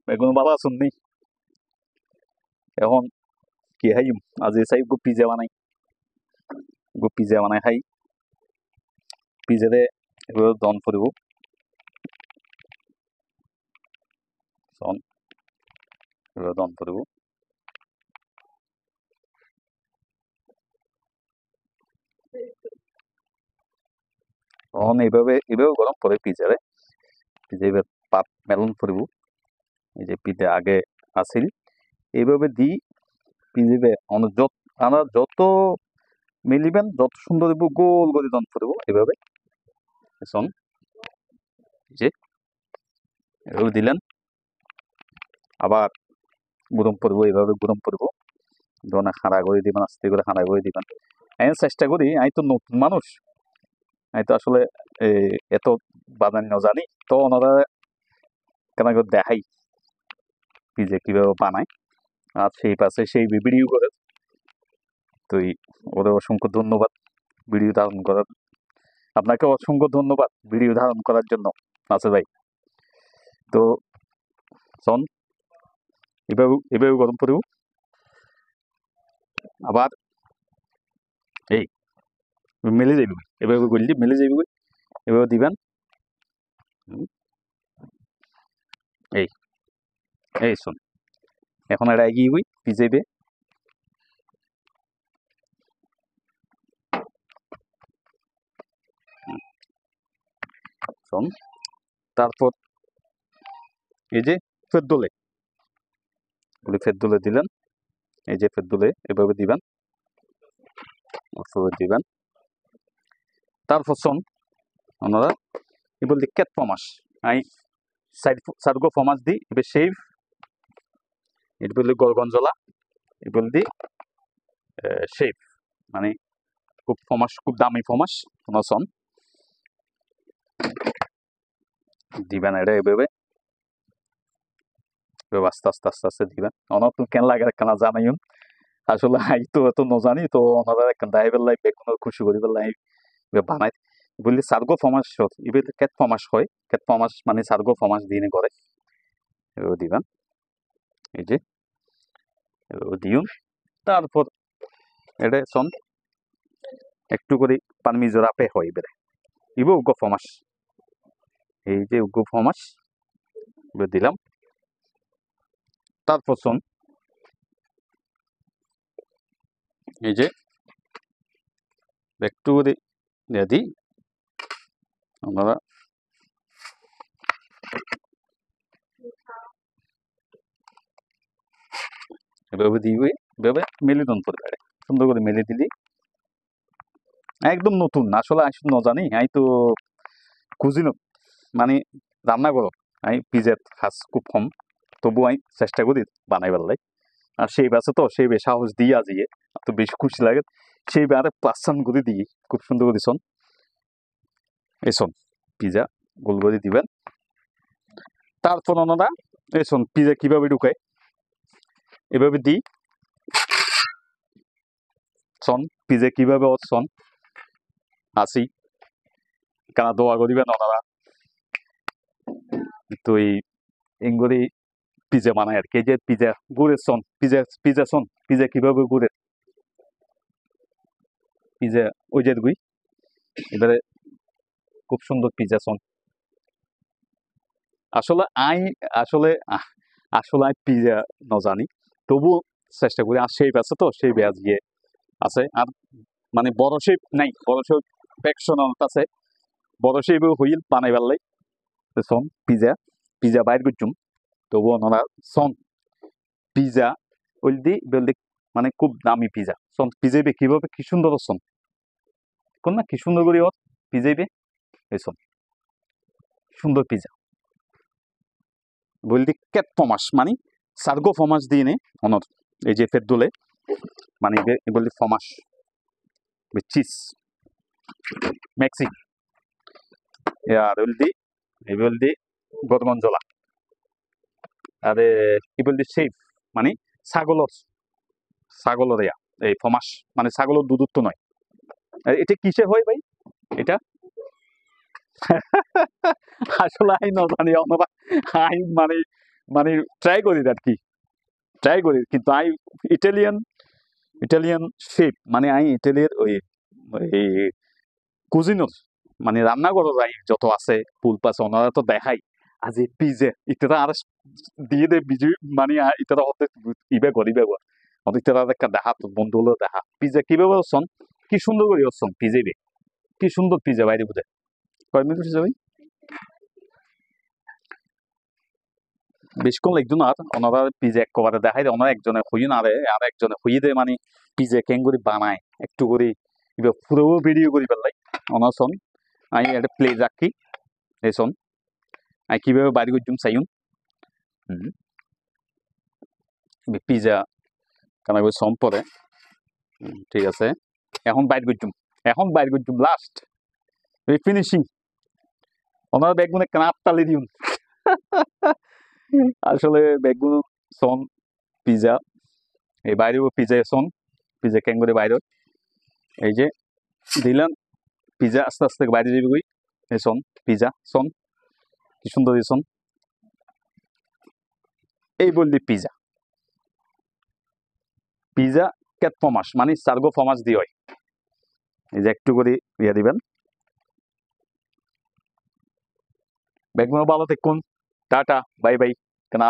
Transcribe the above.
বেগুন বাবা শুননি এখন কি খাই আজি চাই গো পিজা বানাই খাই পিজারে এবার দন ফুরিব এবার দন ফুরিব তখন এইভাবে গরম পরে পিজারে পিজা এবার পাত মেলন ফুরিব এই যে পিজা আগে আছিল এইভাবে দি পিজিবে আমরা যত মিলিবেন যত সুন্দর দিব গোল করে দন ফুরিব এইভাবে শোন যে এভাবে দিলেন আবার গরম পড়বো এইভাবে গরম পড়বো ধরনের খাড়া করে দিবেন আস্তে করে খাড়া করে দিবেন আমি চেষ্টা করি আমি তো নতুন মানুষ আমি তো আসলে এত বানানি জানি তো ওনারা কেন করে দেখাই পিজে কিভাবে বানায় আর সেই পাশে সেই ভিডিও করে তো ওদের অসংখ্য ধন্যবাদ ভিডিও ধারণ করার আপনাকে অসংখ্য ধন্যবাদ ভিডিও ধারণ করার জন্য নাসির ভাই তো শোন এভাবে গরম পড়ব আবার এই মেলে যাবি এভাবে করলি মেলে যাবি এভাবে দিবেন এই এই শোন এখন এটা এগিয়ে গই পিজাইবে শোন তারপর এই যে ফেরদোলে দিলেন এই যে ফেরদোলে এভাবে দিবেন তারপর শোন ওনারা এবার দি কেট ফমাস আই সাইডগো ফমাস দি এবার শেভ এটা বললি গরগঞ্জলা এ বলদি শেভ মানে খুব ফমাস খুব দামি ফমাস শোন দিবেন এটা এভাবে আস্তে আস্তে আস্তে আস্তে দিবেন অনেক কেন লাগে কেন জানাইন আসলে আই তো এত নজানি তো ওনারা একটা দাইবের লাই বেগুন খুশি করিবার লাই বানাই বললি সার্গো ফমাস এবার কেট ফমাস হয় কেট ফমাস মানে সার্গো ফমাস দিনে করে এভাবে দিবেন এই যে এভাবে দিউন তারপর এটা শোন একটু করে পানমি জোড়াপে হয় বেড়ে ইবো উগ্র ফমাস এই যে উগ্র ফমাস দিলাম তারপর শোন এই যে একটু করে দিই আপনারা এভাবে দিবে এভাবে মেলে দন করে বেড়ে সুন্দর করে মেলে দিলি একদম নতুন আসলে আসলে ন জানি আমি তো খুঁজিল মানে রান্না করো আমি পিজার খাস খুব কম তবু আমি চেষ্টা করি বানাই পেলাই আর সেই বাসে তো সেই বে সাহস দিয়ে আজিয়ে তো বেশি খুশি লাগে সেই আরে প্লাসান করে দিই খুব সুন্দর করে শোন এই শোন পিজা গোল করে দিবেন তারপর ওনারা এই শোন পিজা কিভাবে ঢুকায় এভাবে দিই শোন পিজা কিভাবে শোন আসি কেন দোয়া করিবেন ওনারা তো এই এঙ্গরি পিজা বানায় আর কি যে পিজা গুড়ের শোন পিজা কিভাবে গুড়ের পিজা ওই যে গুই এবারে খুব সুন্দর পিজা শোন আসলে আসলে আসলে পিজা ন জানি তবু চেষ্টা করি আর শেপ আছে তো সেই ব্যাজ গিয়ে আছে আর মানে বড় শেপ নাই বড় শেপ পেকশনাল আছে বড় শেপ হইল বানাই পারলাই শোন পিজা বাইর করছুম তবু ওনারা শোন পিজা ওইদি বলদি মানে খুব দামি পিজা শোন পিজাইবে কিভাবে কি সুন্দর শোন কোন না কি সুন্দর করে ওর পিজাইবে এই শোন সুন্দর পিজা বলদি কেট ফমাস মানে সার্গো ফমাস দিয়ে নে অনর এই যে ফেরদোলে মানে বলদি ফমাস চিজ মেক্সিক আর বলদি গরগঞ্জলা আরে কি বলদি শেফ মানে ছাগলের এই ফমাস মানে ছাগলের দুধত্ব নয় এটা কিসে হয় ভাই এটা আসলে আই নজানি ওনারা আই মানে মানে ট্রাই করি আর কি, ট্রাই করি কিন্তু আই ইটালিয়ান ইটালিয়ান শেফ মানে আই ইটালির ওই কুজিনর মানে রান্নাঘর আই যত আছে ফুল পাস ওনারা তো দেখাই আজি পিজে ইতারা আর দিয়ে দে বিজু মানে ইতারা হতে ইবে করিবে গো ইতারা দেখা দেখা তো বন্ধু হলো দেখা পিজা কিভাবে হচ্ছন কি সুন্দর করে হচ্ছন পিজে কি সুন্দর পিজা বাইরে বুঝে কয় মিনিট হচ্ছে ভাই বেশিক্ষণ লাগতো না ওনারা পিজা এক কবারে দেখাই দেয় ওনারা একজনে হই না রে আর একজনে হইয়ে দেয় মানে পিজা কেন করে বানায় একটু করে এবার পুরো ভিডিও করি পেলাই ওনার সন আমি একটা প্লে রাখি এই সন আমি কিভাবে বাইরে করছুম চাইম পিজা কারণ এবার সম পরে ঠিক আছে এখন বাইর করছুম লাস্ট ফিনিশিং ওনারা বেগুনে কাপ তালি দিউন আসলে বেগুন সন পিজা এই বাইরেও পিজা সন পিজা কেন করে বাইরে এই যে দিলাম পিজা আস্তে আস্তে বাইরে যাবে কই এই সন পিজা সন কি সুন্দর এই সন এই বললি পিজা পিজা কেট ফমাস মানে সার্গো ফমাস দিয়ে হয় এই যে একটু করে ইয়ে দিবেন বেগুন ভালো থাকুন টাটা বাই বাই কেনা